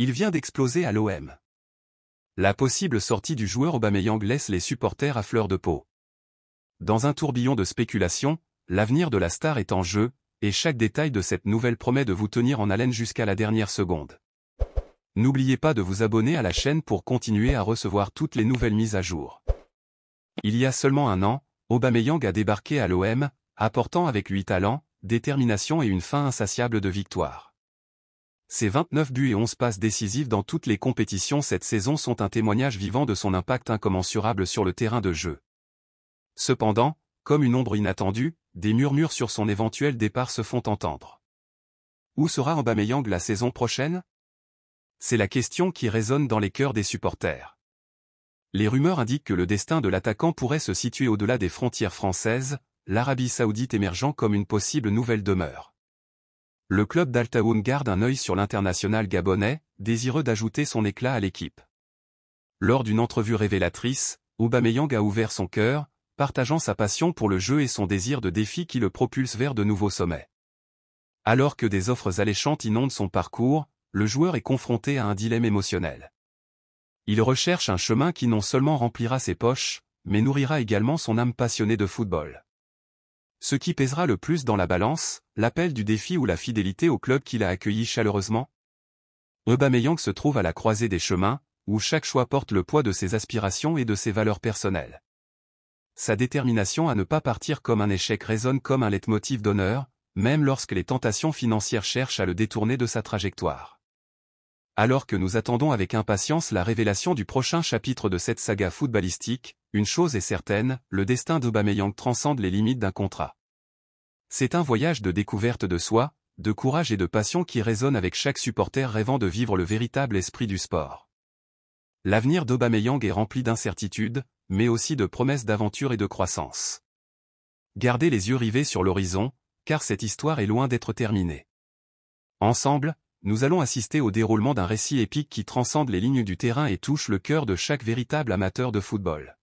Il vient d'exploser à l'OM. La possible sortie du joueur Aubameyang laisse les supporters à fleur de peau. Dans un tourbillon de spéculation, l'avenir de la star est en jeu, et chaque détail de cette nouvelle promet de vous tenir en haleine jusqu'à la dernière seconde. N'oubliez pas de vous abonner à la chaîne pour continuer à recevoir toutes les nouvelles mises à jour. Il y a seulement un an, Aubameyang a débarqué à l'OM, apportant avec lui talent, détermination et une faim insatiable de victoire. Ses 29 buts et 11 passes décisives dans toutes les compétitions cette saison sont un témoignage vivant de son impact incommensurable sur le terrain de jeu. Cependant, comme une ombre inattendue, des murmures sur son éventuel départ se font entendre. Où sera Aubameyang la saison prochaine? C'est la question qui résonne dans les cœurs des supporters. Les rumeurs indiquent que le destin de l'attaquant pourrait se situer au-delà des frontières françaises, l'Arabie Saoudite émergeant comme une possible nouvelle demeure. Le club d'Al Tawoun garde un œil sur l'international gabonais, désireux d'ajouter son éclat à l'équipe. Lors d'une entrevue révélatrice, Aubameyang a ouvert son cœur, partageant sa passion pour le jeu et son désir de défi qui le propulse vers de nouveaux sommets. Alors que des offres alléchantes inondent son parcours, le joueur est confronté à un dilemme émotionnel. Il recherche un chemin qui non seulement remplira ses poches, mais nourrira également son âme passionnée de football. Ce qui pèsera le plus dans la balance, l'appel du défi ou la fidélité au club qu'il a accueilli chaleureusement? Aubameyang se trouve à la croisée des chemins, où chaque choix porte le poids de ses aspirations et de ses valeurs personnelles. Sa détermination à ne pas partir comme un échec résonne comme un leitmotiv d'honneur, même lorsque les tentations financières cherchent à le détourner de sa trajectoire. Alors que nous attendons avec impatience la révélation du prochain chapitre de cette saga footballistique, une chose est certaine, le destin d'Aubameyang transcende les limites d'un contrat. C'est un voyage de découverte de soi, de courage et de passion qui résonne avec chaque supporter rêvant de vivre le véritable esprit du sport. L'avenir d'Aubameyang est rempli d'incertitudes, mais aussi de promesses d'aventure et de croissance. Gardez les yeux rivés sur l'horizon, car cette histoire est loin d'être terminée. Ensemble, nous allons assister au déroulement d'un récit épique qui transcende les lignes du terrain et touche le cœur de chaque véritable amateur de football.